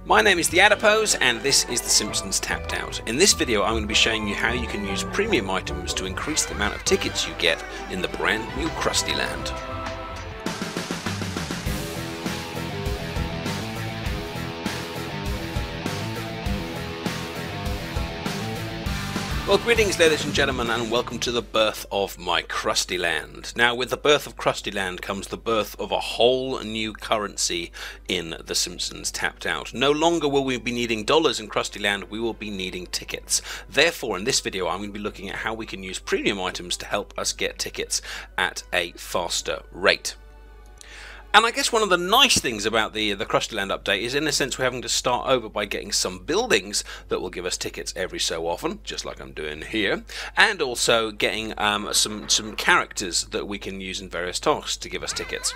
My name is TheAdipose and this is The Simpsons Tapped Out. In this video I'm going to be showing you how you can use premium items to increase the amount of tickets you get in the brand new Krusty-land. Well, greetings ladies and gentlemen, and welcome to the birth of my Krusty-land. Now, with the birth of Krusty-land comes the birth of a whole new currency in The Simpsons Tapped Out. No longer will we be needing dollars in Krusty-land, we will be needing tickets. Therefore, in this video I'm going to be looking at how we can use premium items to help us get tickets at a faster rate. And I guess one of the nice things about the Krusty-land update is, in a sense, we're having to start over by getting some buildings that will give us tickets every so often, just like I'm doing here, and also getting some characters that we can use in various tasks to give us tickets,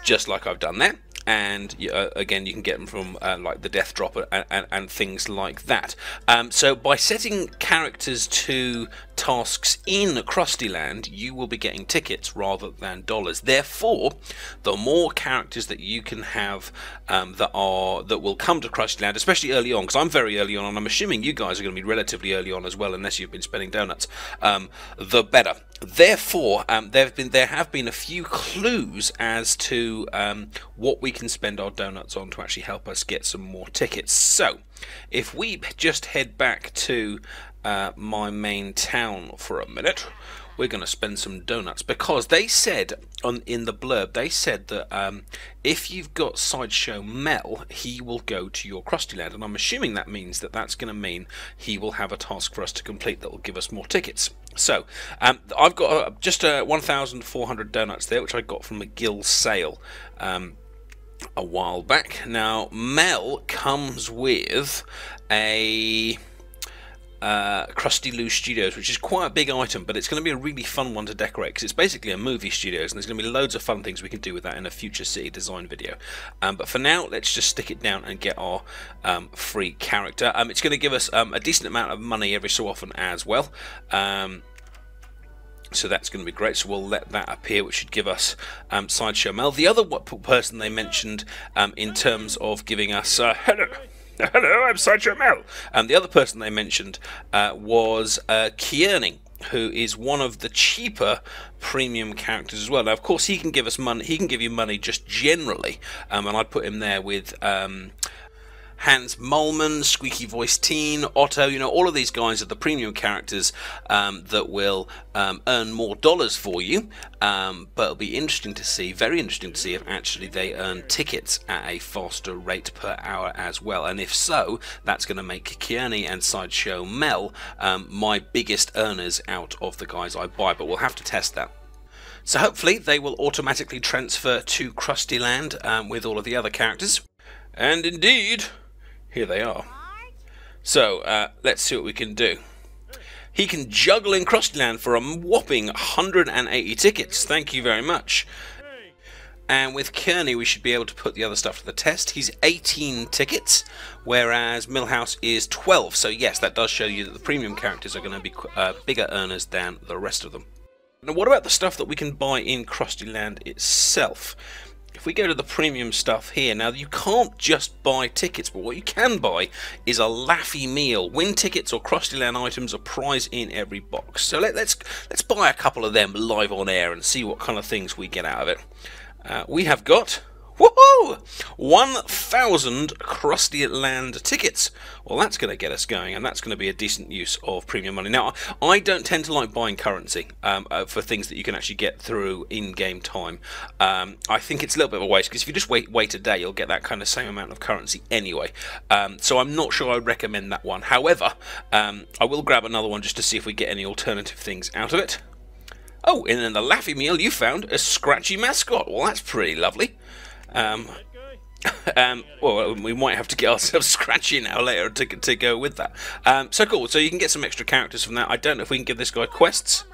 just like I've done there. And again, you can get them from like the death drop and things like that. So by setting characters to tasks in Krusty-land, you will be getting tickets rather than dollars. Therefore, the more characters that you can have that will come to Krusty-land, especially early on, because I'm very early on, and I'm assuming you guys are going to be relatively early on as well, unless you've been spending donuts, the better. Therefore, there have been a few clues as to what we can spend our donuts on to actually help us get some more tickets. So, if we just head back to my main town for a minute, we're going to spend some donuts, because they said in the blurb, they said that if you've got Sideshow Mel, he will go to your Krusty-land, and I'm assuming that means that that's going to mean he will have a task for us to complete that will give us more tickets. So I've got just 1,400 donuts there, which I got from a Gill sale a while back. Now, Mel comes with a Krusty Lou Studios, which is quite a big item, but it's going to be a really fun one to decorate, because it's basically a movie studios, and there's going to be loads of fun things we can do with that in a future city design video. But for now, let's just stick it down and get our free character. It's going to give us a decent amount of money every so often as well. So that's going to be great, so we'll let that appear, which should give us Sideshow Mel. The other person they mentioned in terms of giving us Hello, I'm Sideshow Mel. The other person they mentioned was Kwik-E-Mart, who is one of the cheaper premium characters as well. Now, of course, he can give us money. He can give you money just generally, and I'd put him there with Hans Moleman, Squeaky Voice Teen, Otto. You know, all of these guys are the premium characters that will earn more dollars for you. But it'll be interesting to see, very interesting to see, if actually they earn tickets at a faster rate per hour as well. And if so, that's going to make Kwik-E-Mart and Sideshow Mel my biggest earners out of the guys I buy. But we'll have to test that. So hopefully they will automatically transfer to Krusty-land with all of the other characters. And indeed, here they are. So let's see what we can do. He can juggle in Krusty-land for a whopping 180 tickets. Thank you very much. And with Kwik-E-Mart, we should be able to put the other stuff to the test. He's 18 tickets, whereas Milhouse is 12. So yes, that does show you that the premium characters are going to be bigger earners than the rest of them. Now, what about the stuff that we can buy in Krusty-land itself? If we go to the premium stuff here, now you can't just buy tickets, but what you can buy is a Laffy meal. Win tickets or Krusty-land items, a prize in every box. So let's buy a couple of them live on air and see what kind of things we get out of it. We have got, woohoo, 1,000 Krusty-land tickets. Well, that's going to get us going, and that's going to be a decent use of premium money. Now, I don't tend to like buying currency for things that you can actually get through in-game time. I think it's a little bit of a waste, because if you just wait a day, you'll get that kind of same amount of currency anyway. So I'm not sure I'd recommend that one. However, I will grab another one just to see if we get any alternative things out of it. Oh, and in the Laffy meal, you found a scratchy mascot. Well, that's pretty lovely. Well, we might have to get ourselves Scratchy now later to go with that. So cool. So you can get some extra characters from that. I don't know if we can give this guy quests.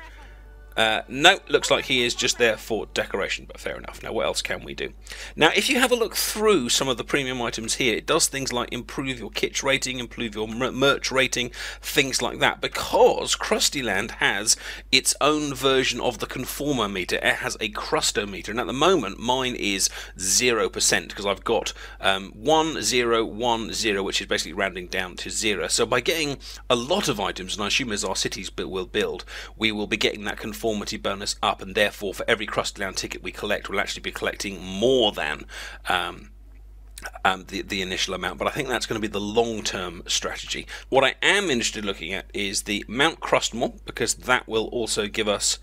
No, looks like he is just there for decoration, but fair enough. Now, what else can we do? Now, if you have a look through some of the premium items here, it does things like improve your kits rating, improve your merch rating, things like that, because Krustyland has its own version of the conform-o-meter. It has a Krust-o-meter, and at the moment, mine is 0%, because I've got 1, 0, 1, 0, which is basically rounding down to 0. So by getting a lot of items, and I assume as our cities will build, we will be getting that conformity bonus up, and therefore for every Krustyland ticket we collect, we'll actually be collecting more than the initial amount. But I think that's going to be the long-term strategy. What I am interested in looking at is the Mount Krustmore, because that will also give us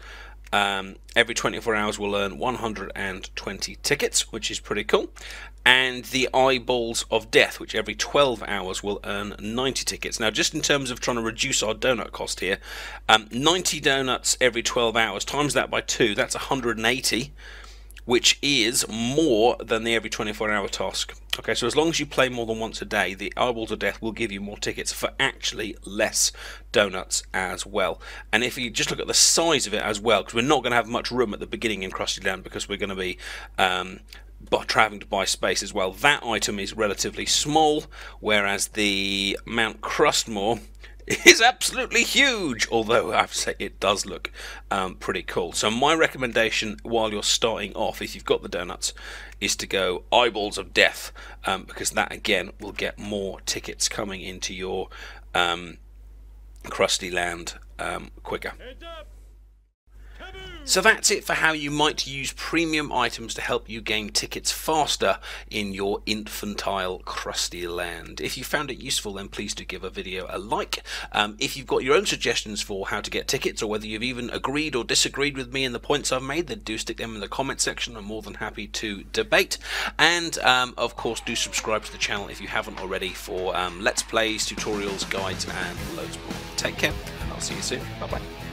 every 24 hours we'll earn 120 tickets, which is pretty cool. And the Eyeballs of Death, which every 12 hours will earn 90 tickets. Now, just in terms of trying to reduce our donut cost here, 90 donuts every 12 hours, times that by 2, that's 180, which is more than the every 24-hour task. Okay, so as long as you play more than once a day, the Eyeballs of Death will give you more tickets for actually less donuts as well. And if you just look at the size of it as well, because we're not going to have much room at the beginning in Krustyland, because we're going to be traveling to buy space as well. That item is relatively small, whereas the Mount Krustmore is absolutely huge, although I have to say it does look pretty cool. So my recommendation while you're starting off, if you've got the donuts, is to go Eyeballs of Death, because that again will get more tickets coming into your Krustyland quicker. So that's it for how you might use premium items to help you gain tickets faster in your infantile Krustyland. If you found it useful, then please do give a video a like. If you've got your own suggestions for how to get tickets, or whether you've even agreed or disagreed with me in the points I've made, then do stick them in the comment section. I'm more than happy to debate. And of course, do subscribe to the channel if you haven't already for Let's Plays, tutorials, guides, and loads more. Take care, and I'll see you soon. Bye-bye.